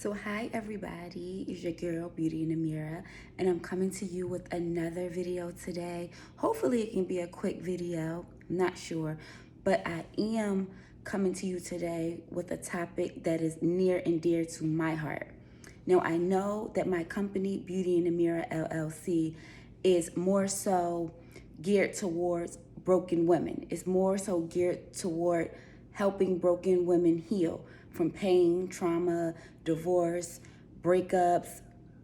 So hi everybody, it's your girl Beauty and Mirah, and I'm coming to you with another video today. Hopefully it can be a quick video, I'm not sure, but I am coming to you today with a topic that is near and dear to my heart. Now I know that my company, Beauty and Mirah LLC, is more so geared towards broken women. It's more so geared toward helping broken women heal from pain, trauma, divorce, breakups,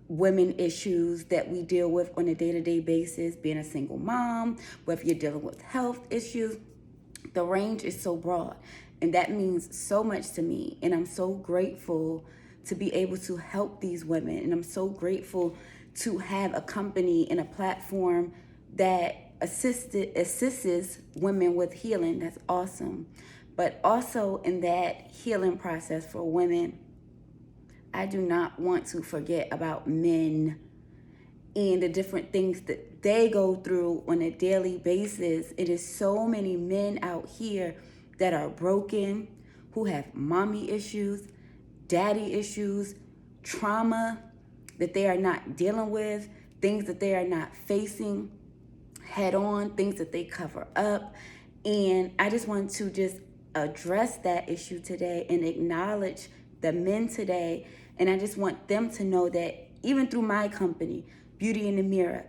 women issues that we deal with on a day-to-day basis, being a single mom, whether you're dealing with health issues. The range is so broad, and that means so much to me, and I'm so grateful to be able to help these women, and I'm so grateful to have a company and a platform that assists women with healing. That's awesome. But also in that healing process for women, I do not want to forget about men and the different things that they go through on a daily basis. It is so many men out here that are broken, who have mommy issues, daddy issues, trauma that they are not dealing with, things that they are not facing head on, things that they cover up. And I just want to just address that issue today and acknowledge the men today. And I just want them to know that even through my company, Beauty in the Mirror,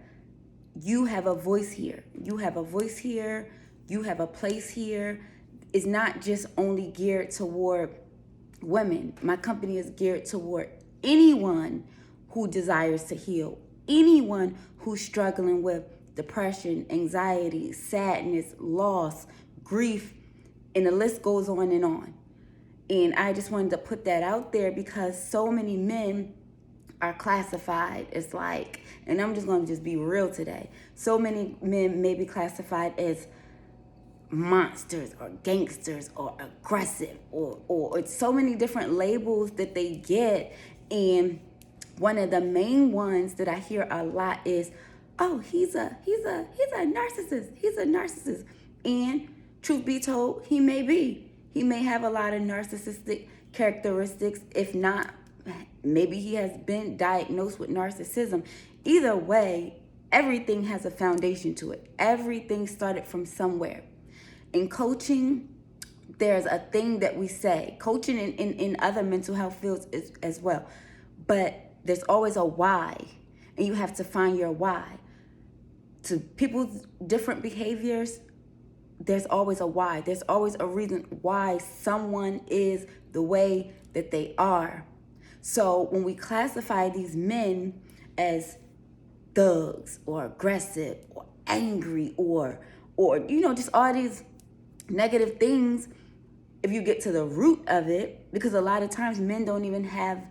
you have a voice here. You have a voice here. You have a place here. It's not just only geared toward women. My company is geared toward anyone who desires to heal, anyone who's struggling with depression, anxiety, sadness, loss, grief, and the list goes on and on. And I just wanted to put that out there because so many men are classified as like, and I'm just going to just be real today. So many men may be classified as monsters or gangsters or aggressive or it's so many different labels that they get. And one of the main ones that I hear a lot is, oh, he's a narcissist. He's a narcissist. And truth be told, he may be. He may have a lot of narcissistic characteristics. If not, maybe he has been diagnosed with narcissism. Either way, everything has a foundation to it. Everything started from somewhere. In coaching, there's a thing that we say, coaching in other mental health fields as well, but there's always a why, and you have to find your why. To people's different behaviors, there's always a why. There's always a reason why someone is the way that they are. So when we classify these men as thugs or aggressive or angry or just all these negative things, if you get to the root of it, because a lot of times men don't even have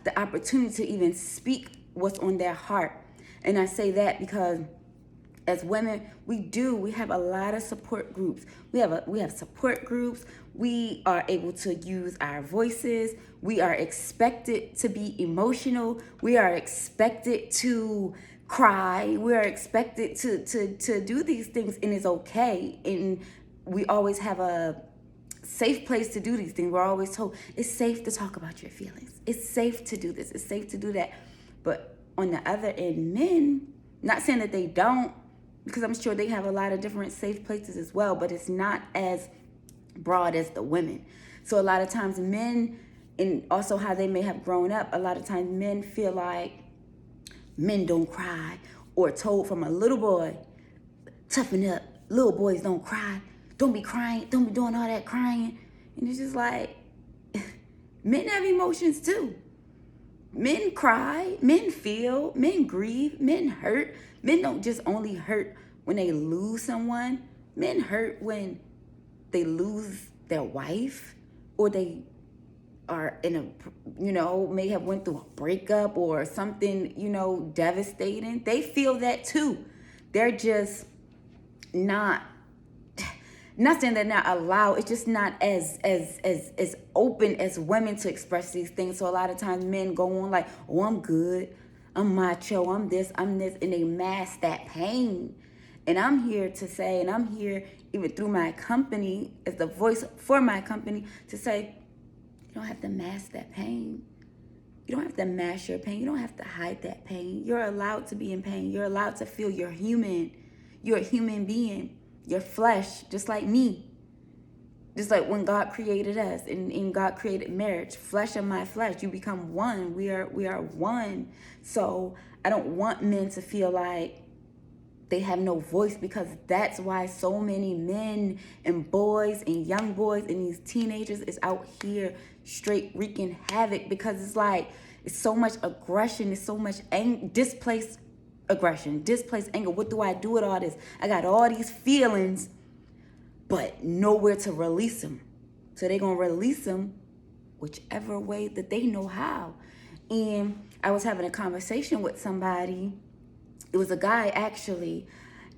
the opportunity to even speak what's on their heart. And I say that because as women, we have a lot of support groups. We have support groups. We are able to use our voices. We are expected to be emotional. We are expected to cry. We are expected to do these things, and it's okay. And we always have a safe place to do these things. We're always told it's safe to talk about your feelings. It's safe to do this. It's safe to do that. But on the other end, men, not saying that they don't, because I'm sure they have a lot of different safe places as well, but it's not as broad as the women. So a lot of times men, and also how they may have grown up, a lot of times men feel like men don't cry, or told from a little boy, toughen up, little boys don't cry, don't be crying, don't be doing all that crying. And it's just like, men have emotions too. Men cry, men feel, men grieve, men hurt. Men don't just only hurt when they lose someone. Men hurt when they lose their wife, or they are in a, may have went through a breakup or something, devastating. They feel that too. They're just not saying they're not allowed. It's just not as open as women to express these things. So a lot of times men go on like, oh, I'm good, I'm macho, I'm this, and they mask that pain. And I'm here to say, and I'm here even through my company, as the voice for my company, to say, You don't have to mask that pain. You don't have to mask your pain. You don't have to hide that pain. You're allowed to be in pain. You're allowed to feel you're human. You're a human being. You're flesh, just like me. Just like when God created us and God created marriage, flesh and my flesh, you become one. We are one. So I don't want men to feel like they have no voice, because that's why so many men and boys and young boys and these teenagers is out here straight wreaking havoc, because it's like, it's so much aggression, it's so much displaced aggression, displaced anger. What do I do with all this? I got all these feelings, but nowhere to release them. So they're going to release them whichever way that they know how. And I was having a conversation with somebody. It was a guy, actually,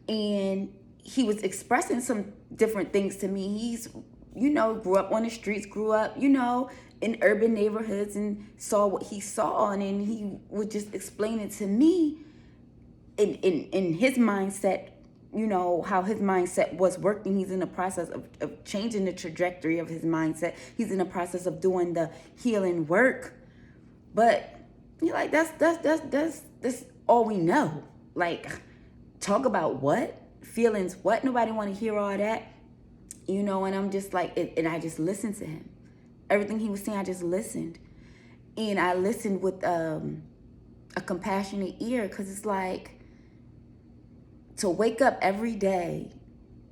and he was expressing some different things to me. He's, grew up on the streets, grew up, in urban neighborhoods, and saw what he saw. And then he would just explain it to me in his mindset, how his mindset was working. He's in the process of changing the trajectory of his mindset. He's in the process of doing the healing work. But you're like, that's all we know. Like, talk about what? Feelings, what? Nobody want to hear all that. And I'm just like, and I just listened to him. Everything he was saying, I just listened. And I listened with a compassionate ear, because it's like, to wake up every day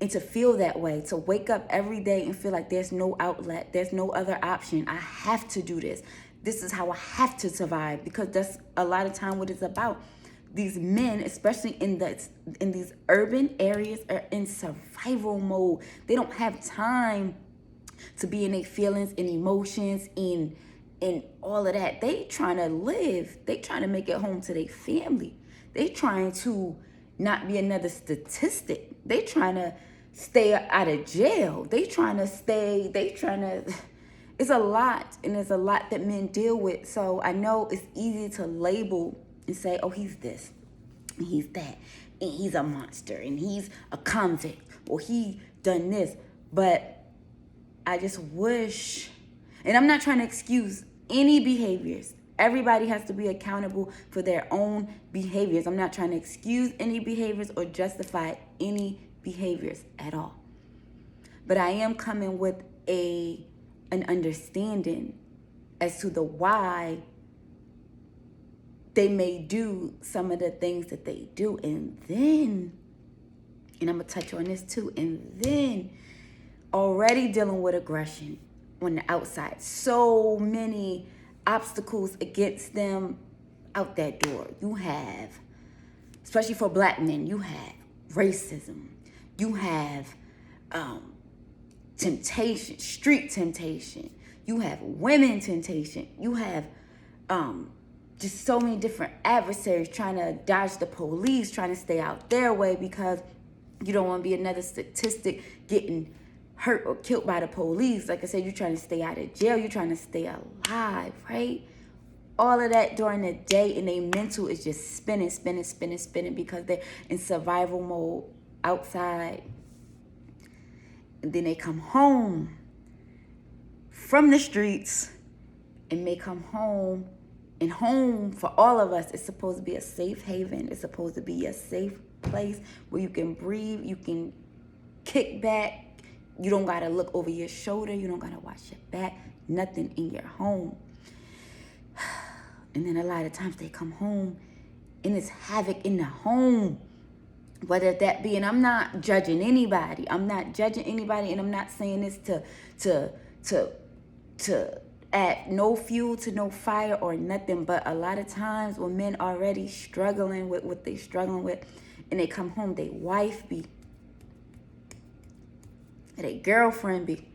and to feel that way, to wake up every day and feel like there's no outlet, there's no other option. I have to do this. This is how I have to survive, because that's a lot of time what it's about. These men, especially in these urban areas, are in survival mode. They don't have time to be in their feelings and emotions and all of that. They trying to live. They trying to make it home to their family. They trying to not be another statistic. They trying to stay out of jail. It's a lot, and there's a lot that men deal with. So I know it's easy to label and say, oh, he's this, and he's that, and he's a monster, and he's a convict, or he done this. But I just wish, and I'm not trying to excuse any behaviors. Everybody has to be accountable for their own behaviors. I'm not trying to excuse any behaviors or justify any behaviors at all. But I am coming with an understanding as to the why they may do some of the things that they do. And I'm going to touch on this too, and then already dealing with aggression on the outside. So many obstacles against them out that door. You have, especially for black men, you have racism. You have temptation, street temptation. You have women temptation. You have just so many different adversaries trying to dodge the police, trying to stay out their way because you don't want to be another statistic getting hurt or killed by the police. Like I said, you're trying to stay out of jail. You're trying to stay alive, right? All of that during the day, and their mental is just spinning because they're in survival mode outside. And then they come home from the streets and may come home. And home for all of us is supposed to be a safe haven. It's supposed to be a safe place where you can breathe, you can kick back. You don't got to look over your shoulder. You don't got to watch your back. Nothing in your home. And then a lot of times they come home and it's havoc in the home. Whether that be, and I'm not judging anybody. And I'm not saying this to add no fuel to no fire or nothing. But a lot of times when men already struggling with what they struggling with, and they come home, they wife be, their girlfriend be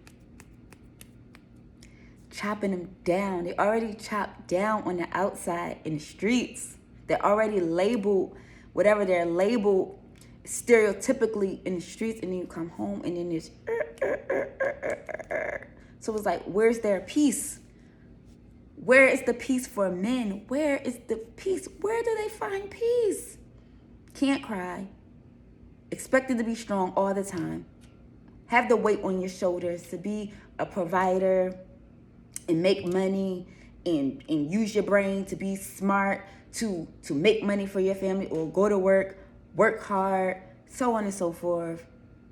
chopping them down. They already chopped down on the outside in the streets. They're already labeled, whatever they're labeled stereotypically in the streets, and then you come home and then there's So it's like, where's their peace? Where is the peace for men? Where is the peace? Where do they find peace? Can't cry. Expected to be strong all the time. Have the weight on your shoulders to be a provider, and make money and use your brain to be smart, to make money for your family, or go to work hard, so on and so forth,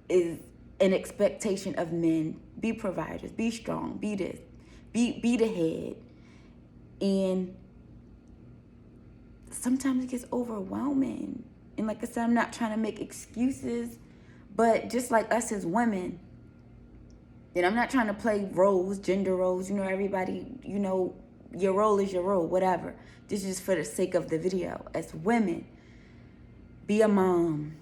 is an expectation of men. Be providers, be strong, be this, be the head. And sometimes it gets overwhelming. And like I said, I'm not trying to make excuses, but just like us as women, and I'm not trying to play roles, gender roles, everybody, your role is your role, whatever. This is just for the sake of the video. As women, be a mom,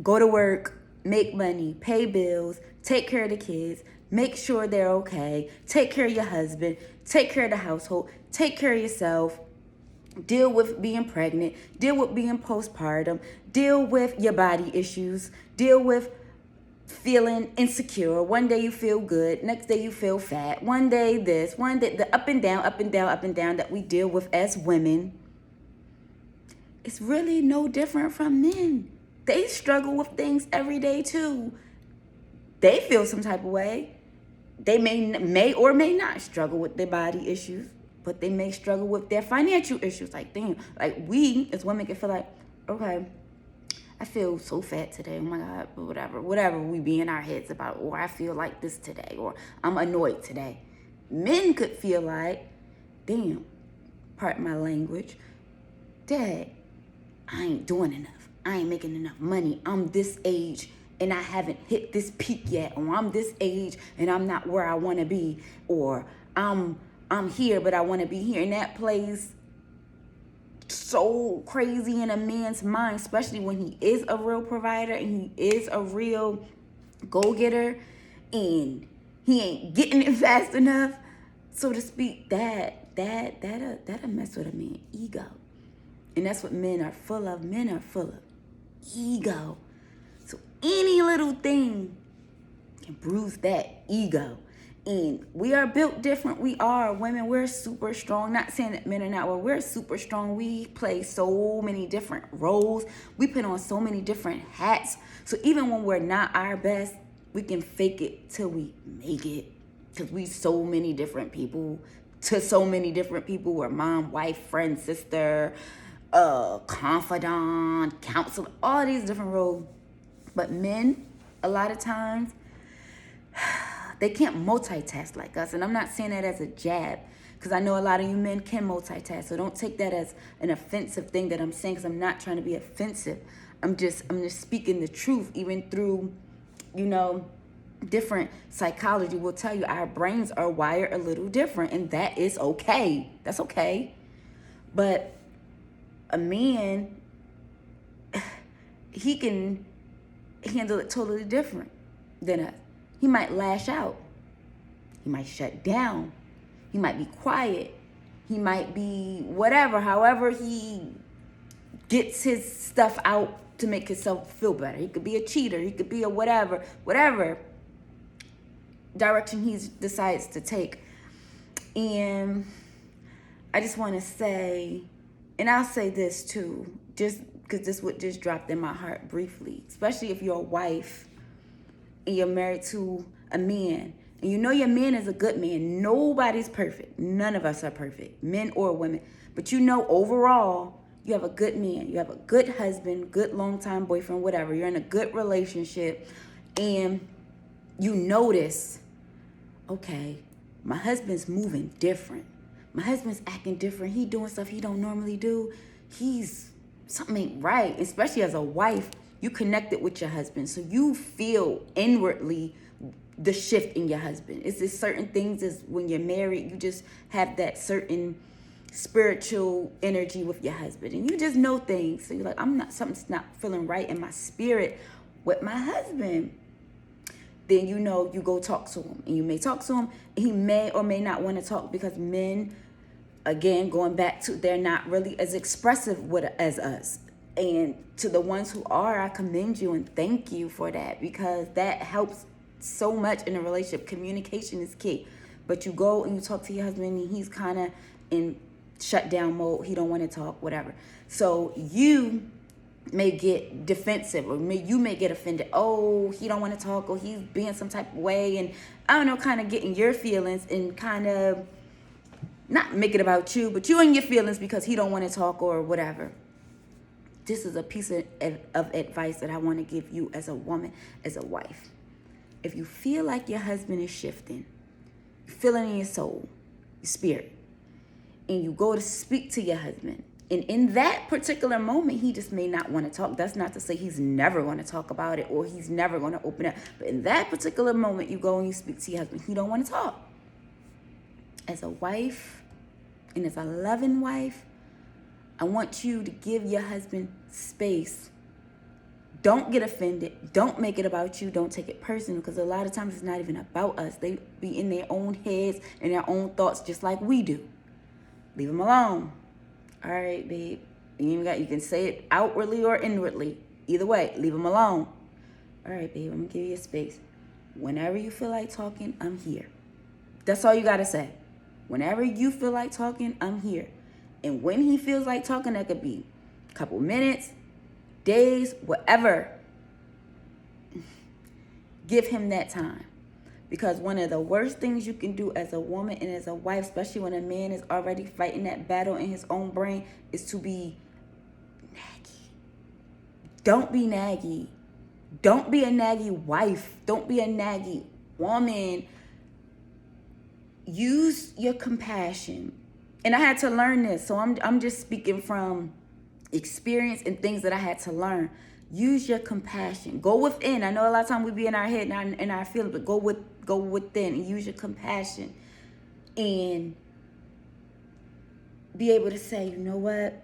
go to work, make money, pay bills, take care of the kids, make sure they're okay, take care of your husband, take care of the household, take care of yourself, deal with being pregnant, deal with being postpartum, deal with your body issues, deal with feeling insecure. One day you feel good, next day you feel fat, one day this, one day the up and down, up and down, up and down that we deal with as women. It's really no different from men. They struggle with things every day too. They feel some type of way. They may or may not struggle with their body issues, but they may struggle with their financial issues. Like, damn, like we as women can feel like, okay, I feel so fat today. Oh my God, whatever we be in our heads about, or I feel like this today, or I'm annoyed today. Men could feel like, damn, pardon my language, Dad, I ain't doing enough. I ain't making enough money. I'm this age and I haven't hit this peak yet, or I'm this age and I'm not where I want to be, or I'm here but I want to be here. And that plays so crazy in a man's mind, especially when he is a real provider and he is a real go-getter and he ain't getting it fast enough, so to speak. That'll mess with a man's ego. And that's what men are full of. Men are full of ego. So any little thing can bruise that ego. And we are built different. We are women. We're super strong. Not saying that men are not. Well, we're super strong. We play so many different roles. We put on so many different hats. So even when we're not our best, we can fake it till we make it. Because we so many different people. To so many different people. We're mom, wife, friend, sister, confidant, counselor, all these different roles. But men, a lot of times, they can't multitask like us. And I'm not saying that as a jab, because I know a lot of you men can multitask. So don't take that as an offensive thing that I'm saying, because I'm not trying to be offensive. I'm just speaking the truth. Even through, different psychology will tell you our brains are wired a little different, and that is okay. That's okay. But a man, he can handle it totally different than us. He might lash out. He might shut down. He might be quiet. He might be whatever, however he gets his stuff out to make himself feel better. He could be a cheater. He could be a whatever direction he decides to take. And I just want to say, and I'll say this too, just because this would just dropped in my heart briefly, especially if you're a wife and you're married to a man, and you know your man is a good man. Nobody's perfect. None of us are perfect, men or women. But overall, you have a good man. You have a good husband, good longtime boyfriend, whatever. You're in a good relationship, and you notice, okay, my husband's moving different. My husband's acting different. He doing stuff he don't normally do. Something ain't right. Especially as a wife, you connected with your husband, so you feel inwardly the shift in your husband. It's just certain things as when you're married, you just have that certain spiritual energy with your husband, and you just know things. So you're like, something's not feeling right in my spirit with my husband. Then you go talk to him, and you may talk to him, and he may or may not want to talk, because men, again, going back to, they're not really as expressive as us. And to the ones who are, I commend you and thank you for that, because that helps so much in a relationship. Communication is key. But you go and you talk to your husband, and he's kind of in shutdown mode. He don't want to talk, whatever. So you may get defensive, or you may get offended. Oh, he don't want to talk, or he's being some type of way, and I don't know, kind of getting your feelings and kind of not make it about you, but you and your feelings because he don't want to talk or whatever. This is a piece of advice that I want to give you as a woman, as a wife. If you feel like your husband is shifting, you feel it in your soul, your spirit, and you go to speak to your husband, and in that particular moment, he just may not want to talk. That's not to say he's never going to talk about it or he's never going to open up. But in that particular moment, you go and you speak to your husband. He don't want to talk. As a wife and as a loving wife, I want you to give your husband space. Don't get offended. Don't make it about you. Don't take it personal, because a lot of times it's not even about us. They be in their own heads and their own thoughts just like we do. Leave them alone. All right, babe. You can say it outwardly or inwardly. Either way, leave them alone. All right, babe, I'm going to give you a space. Whenever you feel like talking, I'm here. That's all you got to say. Whenever you feel like talking, I'm here. And when he feels like talking, that could be a couple minutes, days, whatever. Give him that time. Because one of the worst things you can do as a woman and as a wife, especially when a man is already fighting that battle in his own brain, is to be naggy. Don't be naggy. Don't be a naggy wife. Don't be a naggy woman. Use your compassion. And I had to learn this, so I'm just speaking from experience and things that I had to learn. Use your compassion. Go within. I know a lot of times we be in our head and in our feelings, but go within and use your compassion and be able to say, you know what?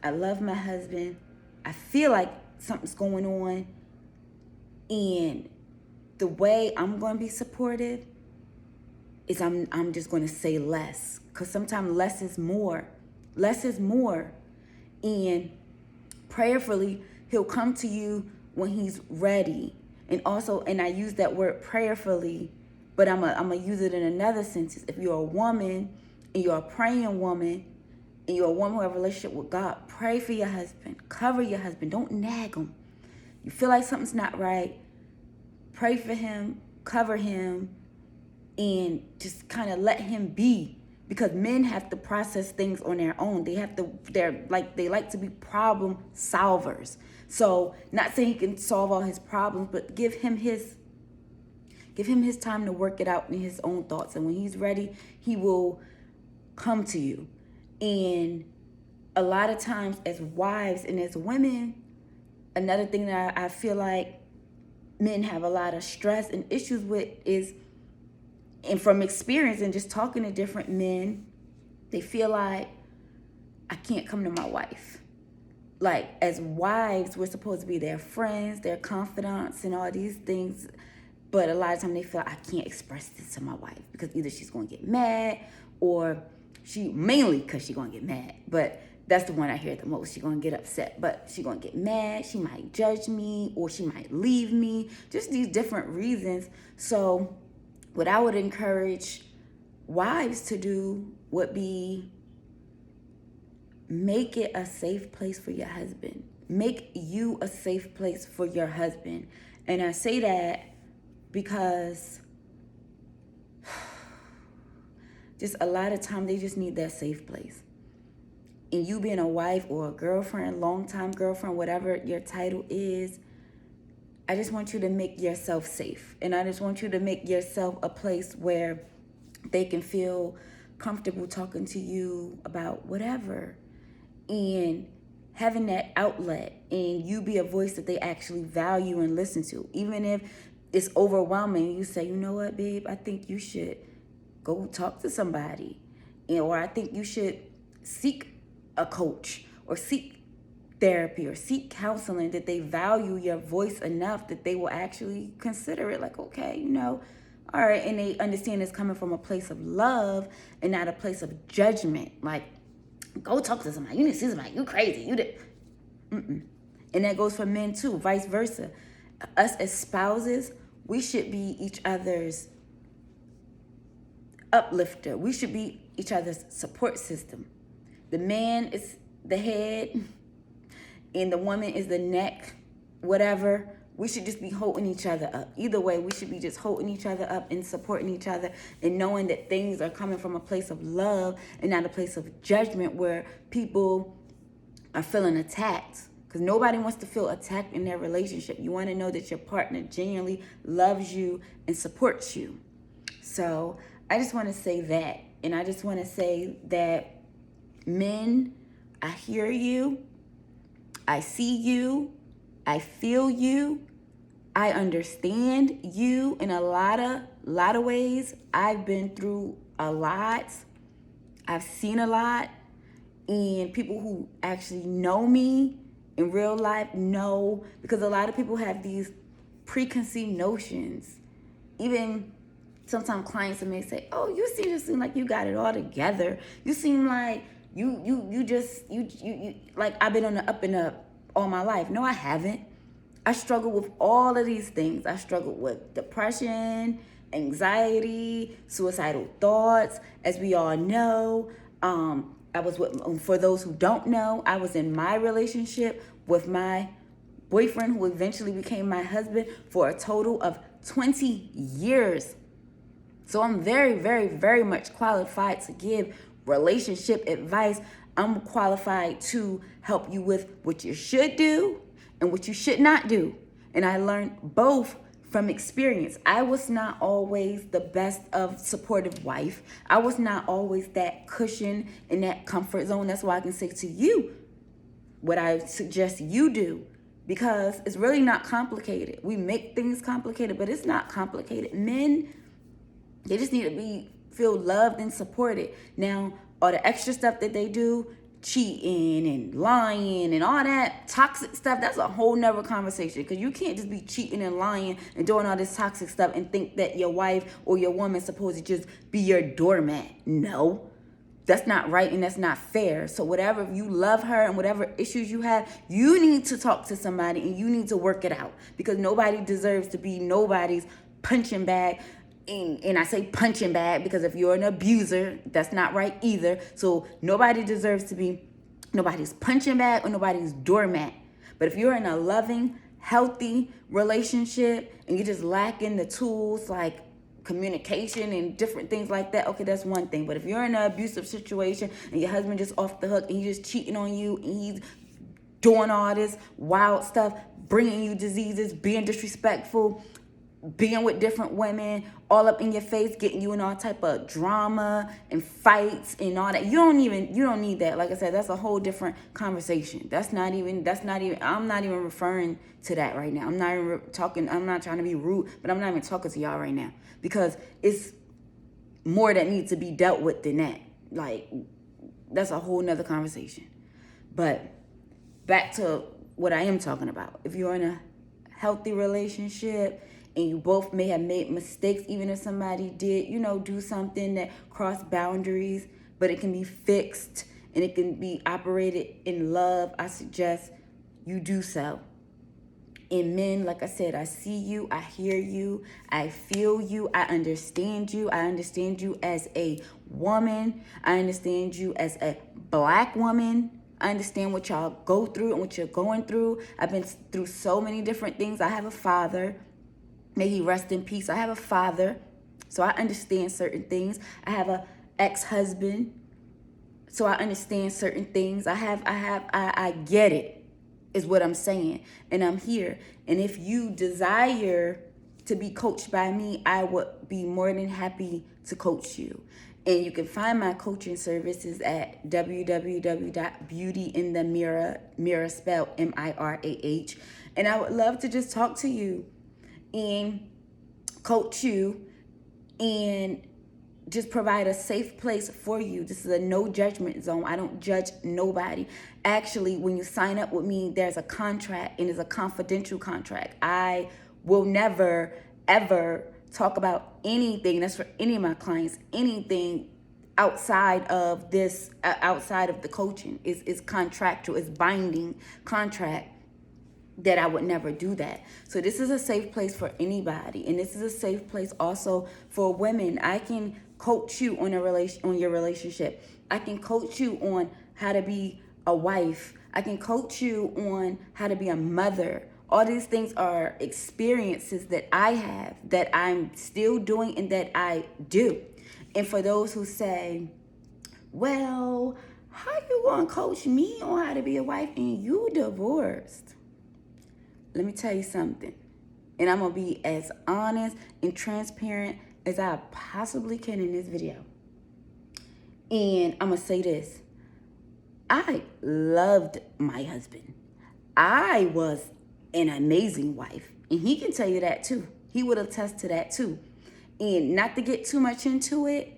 I love my husband. I feel like something's going on, and the way I'm going to be supportive is I'm just going to say less, because sometimes less is more. Less is more. And prayerfully, he'll come to you when he's ready. And also, and I use that word prayerfully, but I'm gonna use it in another sentence. If you're a woman and you're a praying woman and you're a woman who has a relationship with God, pray for your husband. Cover your husband. Don't nag him. You feel like something's not right, pray for him, cover him, and just kind of let him be. Because men have to process things on their own. They like to be problem solvers. So not saying he can solve all his problems, but give him his time to work it out in his own thoughts. And when he's ready, he will come to you. And a lot of times as wives and as women, another thing that I feel like men have a lot of stress and issues with is, and from experience and just talking to different men, they feel like, I can't come to my wife. Like, as wives, we're supposed to be their friends, their confidants, and all these things. But a lot of times they feel like, I can't express this to my wife because either she's going to get mad, or mainly because she's going to get mad. But that's the one I hear the most. She's going to get upset, but she's going to get mad. She might judge me, or she might leave me. Just these different reasons. So what I would encourage wives to do would be, make it a safe place for your husband. Make you a safe place for your husband. And I say that because just a lot of time they just need that safe place. And you being a wife or a girlfriend, longtime girlfriend, whatever your title is, I just want you to make yourself safe. And I just want you to make yourself a place where they can feel comfortable talking to you about whatever. And having that outlet, and you be a voice that they actually value and listen to. Even if it's overwhelming, you say, you know what, babe, I think you should go talk to somebody. Or I think you should seek a coach or seek therapy or seek counseling, that they value your voice enough that they will actually consider it like, okay, all right. And they understand it's coming from a place of love and not a place of judgment. Like, go talk to somebody. You need to see somebody. You crazy. You did. And that goes for men too, vice versa. Us as spouses, we should be each other's uplifter. We should be each other's support system. The man is the head, and the woman is the neck, whatever, we should just be holding each other up. Either way, we should be just holding each other up and supporting each other and knowing that things are coming from a place of love and not a place of judgment where people are feeling attacked. Because nobody wants to feel attacked in their relationship. You want to know that your partner genuinely loves you and supports you. So I just want to say that. And I just want to say that men, I hear you. I see you. I feel you. I understand you in a lot of ways. I've been through a lot. I've seen a lot. And people who actually know me in real life know, because a lot of people have these preconceived notions. Even sometimes clients may say, "Oh, you seem like you got it all together. You seem like you like I've been on the up and up all my life." No, I haven't. I struggle with all of these things. I struggled with depression, anxiety, suicidal thoughts. As we all know, I was with, for those who don't know, I was in my relationship with my boyfriend who eventually became my husband for a total of 20 years. So I'm very, very, very much qualified to give relationship advice. I'm qualified to help you with what you should do and what you should not do. And I learned both from experience. I was not always the best of supportive wife. I was not always that cushion in that comfort zone. That's why I can say to you what I suggest you do, because it's really not complicated. We make things complicated, but it's not complicated. Men, they just need to feel loved and supported. Now, all the extra stuff that they do, cheating and lying and all that toxic stuff, that's a whole nother conversation, because you can't just be cheating and lying and doing all this toxic stuff and think that your wife or your woman's supposed to just be your doormat. No, that's not right and that's not fair. So whatever, if you love her and whatever issues you have, you need to talk to somebody and you need to work it out, because nobody deserves to be nobody's punching bag. And I say punching bag because if you're an abuser, that's not right either. So nobody deserves to be nobody's punching bag or nobody's doormat. But if you're in a loving, healthy relationship and you're just lacking the tools like communication and different things like that, okay, that's one thing. But if you're in an abusive situation and your husband just off the hook and he's just cheating on you and he's doing all this wild stuff, bringing you diseases, being disrespectful, being with different women, all up in your face, getting you in all type of drama and fights and all that. You don't need that. Like I said, that's a whole different conversation. I'm not even referring to that right now. I'm not even talking, I'm not trying to be rude, but I'm not even talking to y'all right now, because it's more that needs to be dealt with than that. Like, that's a whole nother conversation. But back to what I am talking about. If you're in a healthy relationship and you both may have made mistakes, even if somebody did, do something that crossed boundaries, but it can be fixed and it can be operated in love, I suggest you do so. And men, like I said, I see you, I hear you, I feel you, I understand you. I understand you as a woman. I understand you as a Black woman. I understand what y'all go through and what you're going through. I've been through so many different things. I have a father. May he rest in peace. I have a father, so I understand certain things. I have a ex-husband, so I understand certain things. I get it, is what I'm saying. And I'm here. And if you desire to be coached by me, I would be more than happy to coach you. And you can find my coaching services at www.beautyinthemirah, Mirah spelled Mirah. And I would love to just talk to you and coach you and just provide a safe place for you. This is a no judgment zone. I don't judge nobody. Actually, when you sign up with me, there's a contract, and it's a confidential contract. I will never, ever talk about anything, that's for any of my clients, anything outside of this, outside of the coaching. Is contractual, it's binding contract, that I would never do that. So this is a safe place for anybody, and this is a safe place also for women. I can coach you on your relationship. I can coach you on how to be a wife. I can coach you on how to be a mother. All these things are experiences that I have, that I'm still doing, and that I do. And for those who say, well, how you gonna coach me on how to be a wife and you divorced? Let me tell you something. And I'm gonna be as honest and transparent as I possibly can in this video. And I'm gonna say this. I loved my husband. I was an amazing wife. And he can tell you that too. He would attest to that too. And not to get too much into it,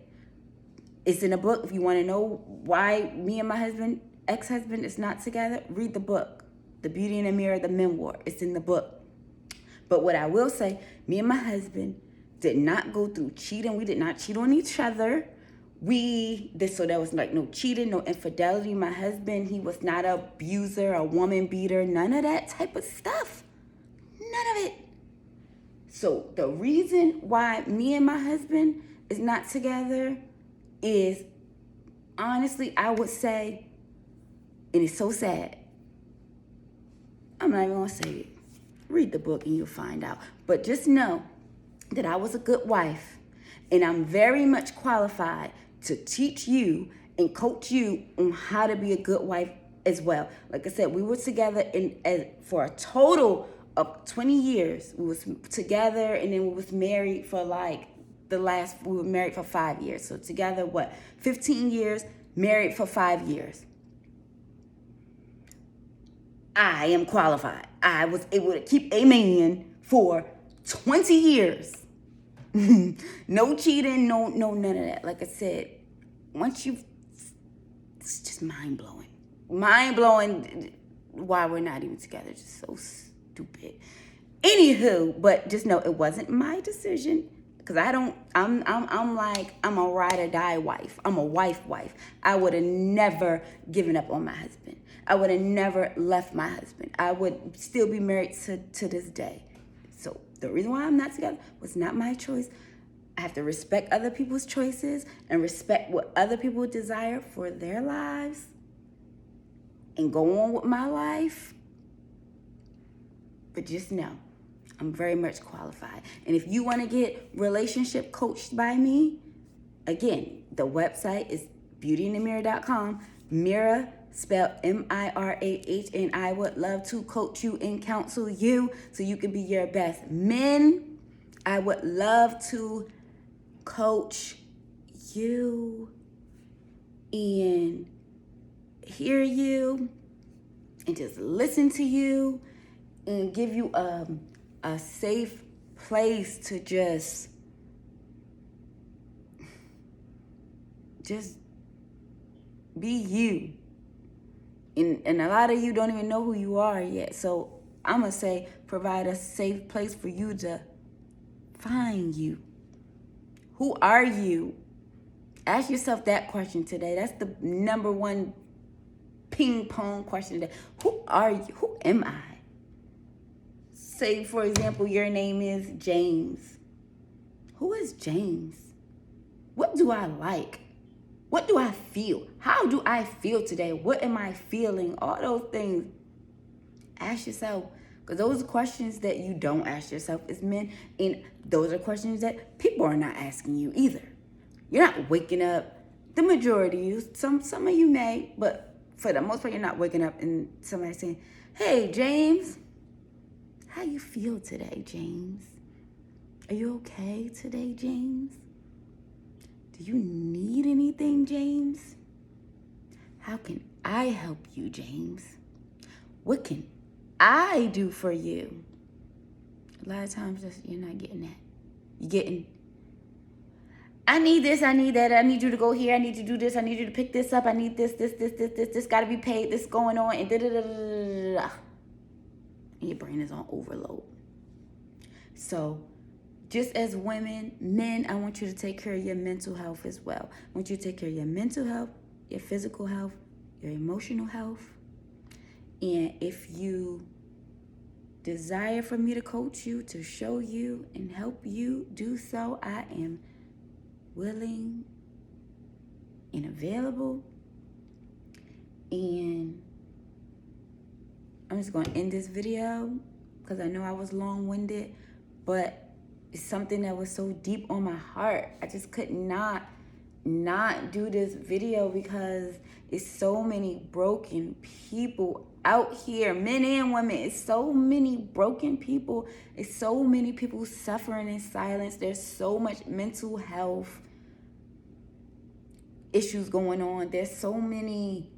it's in a book. If you want to know why me and my husband, ex-husband, is not together, read the book. The Beauty in the Mirror, the memoir. It's in the book. But what I will say, me and my husband did not go through cheating. We did not cheat on each other. So there was like no cheating, no infidelity. My husband, he was not an abuser, a woman beater, none of that type of stuff. None of it. So the reason why me and my husband is not together is, honestly, I would say, and it's so sad, I'm not even gonna say it. Read the book and you'll find out. But just know that I was a good wife, and I'm very much qualified to teach you and coach you on how to be a good wife as well. Like I said, we were together for a total of 20 years. We was together, and then we was married for we were married for 5 years. So together, 15 years, married for 5 years. I am qualified. I was able to keep a man for 20 years. No cheating, no none of that. Like I said, it's just mind-blowing. Mind-blowing why we're not even together. Just so stupid. Anywho, but just know it wasn't my decision. Because I'm a ride or die wife. I'm a wife. I would have never given up on my husband. I would have never left my husband. I would still be married to this day. So the reason why I'm not together was not my choice. I have to respect other people's choices and respect what other people desire for their lives and go on with my life. But just know, I'm very much qualified. And if you want to get relationship coached by me, again, the website is beautyinthemirror.com. Mirah, spelled Mirah, and I would love to coach you and counsel you so you can be your best. Men, I would love to coach you and hear you and just listen to you and give you a safe place to just be you. And a lot of you don't even know who you are yet. So I'm going to say provide a safe place for you to find you. Who are you? Ask yourself that question today. That's the number one ping pong question today. Who are you? Who am I? Say, for example, your name is James. Who is James? What do I like? What do I feel? How do I feel today? What am I feeling? All those things. Ask yourself. Because those are questions that you don't ask yourself as men. And those are questions that people are not asking you either. You're not waking up. The majority of you, some of you may, but for the most part, you're not waking up and somebody saying, hey, James, how you feel today, James? Are you okay today, James? Do you need anything, James? How can I help you, James? What can I do for you? A lot of times you're not getting that. You're getting, I need this, I need that, I need you to go here, I need you to do this, I need you to pick this up, I need this gotta be paid, this going on, and da-da-da-da-da-da. And your brain is on overload. So just as women, men, I want you to take care of your mental health as well. I want you to take care of your mental health, your physical health, your emotional health. And if you desire for me to coach you, to show you and help you do so, I am willing and available. And I'm just going to end this video because I know I was long-winded, but it's something that was so deep on my heart. I just could not do this video because it's so many broken people out here, men and women. It's so many broken people. It's so many people suffering in silence. There's so much mental health issues going on. There's so many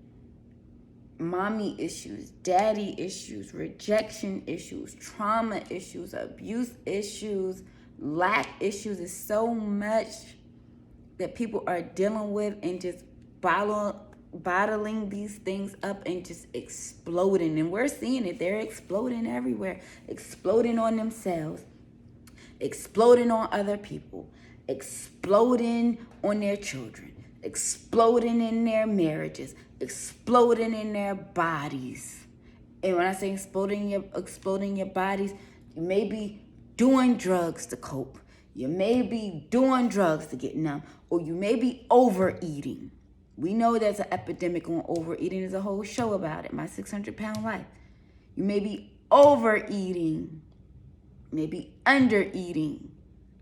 mommy issues, daddy issues, rejection issues, trauma issues, abuse issues, lack issues. There's so much that people are dealing with and just bottling these things up and just exploding. And we're seeing it. They're exploding everywhere, exploding on themselves, exploding on other people, exploding on their children, exploding in their marriages, exploding in their bodies. And when I say exploding your bodies, you may be doing drugs to cope. You may be doing drugs to get numb, or you may be overeating. We know there's an epidemic on overeating. There's a whole show about it, My 600-Pound Life. You may be overeating, maybe undereating,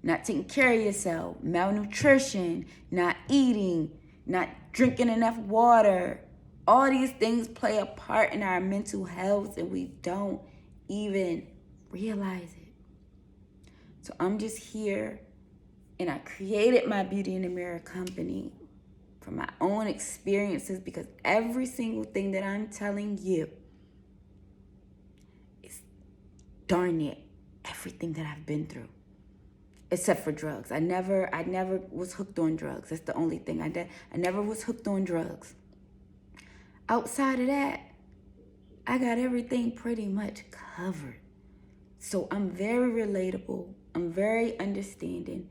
not taking care of yourself, malnutrition, not eating, not drinking enough water. All these things play a part in our mental health and we don't even realize it. So I'm just here, and I created my Beauty in the Mirror company from my own experiences, because every single thing that I'm telling you is darn near everything that I've been through, except for drugs. I never was hooked on drugs. That's the only thing I did. I never was hooked on drugs. Outside of that, I got everything pretty much covered. So I'm very relatable. I'm very understanding.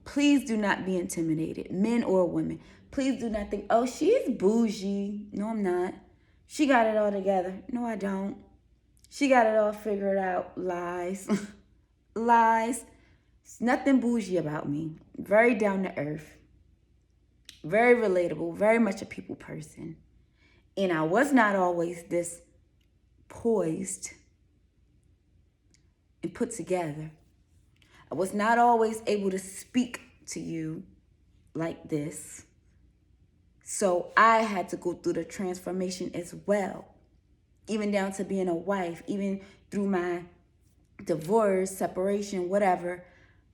Please do not be intimidated, men or women. Please do not think, oh, she's bougie. No, I'm not. She got it all together. No, I don't. She got it all figured out. Lies. Lies. There's nothing bougie about me. Very down to earth. Very relatable. Very much a people person. And I was not always this poised and put together. I was not always able to speak to you like this. So I had to go through the transformation as well, even down to being a wife, even through my divorce, separation, whatever.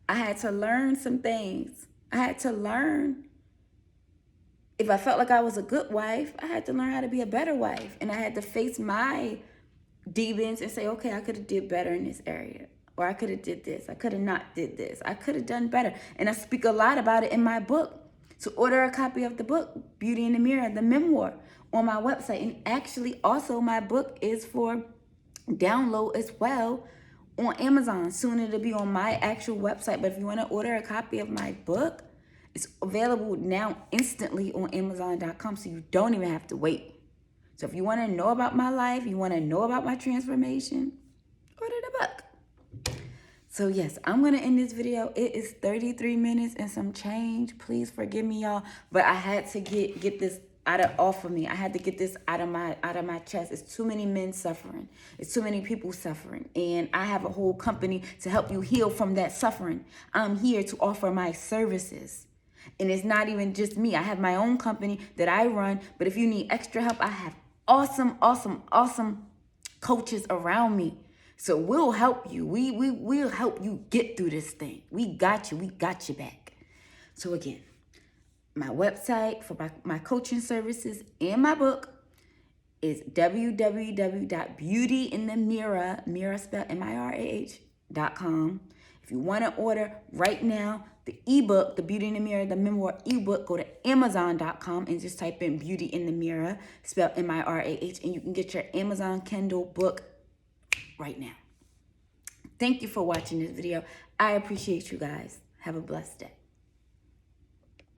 I had to learn some things. I had to learn. If I felt like I was a good wife, I had to learn how to be a better wife. And I had to face my demons and say, okay, I could have did better in this area. Or I could have did this. I could have not did this. I could have done better. And I speak a lot about it in my book. So order a copy of the book, Beauty in the Mirror, the memoir, on my website. And actually, also, my book is for download as well on Amazon. Soon it'll be on my actual website. But if you want to order a copy of my book, it's available now instantly on Amazon.com. So you don't even have to wait. So if you want to know about my life, you want to know about my transformation, order the book. So yes, I'm going to end this video. It is 33 minutes and some change. Please forgive me, y'all. But I had to get this off of me. I had to get this out of my chest. It's too many men suffering. It's too many people suffering. And I have a whole company to help you heal from that suffering. I'm here to offer my services. And it's not even just me. I have my own company that I run. But if you need extra help, I have awesome coaches around me. So we'll help you. We'll help you get through this thing. We got you. We got you back. So again, my website for my coaching services and my book is www.beautyinthemirah, Mirah spelled Mirah.com. If you want to order right now, the ebook, the Beauty in the Mirror, the memoir ebook, go to Amazon.com and just type in Beauty in the Mirror, spelled Mirah, and you can get your Amazon Kindle book right now. Thank you for watching this video. I appreciate you guys. Have a blessed day.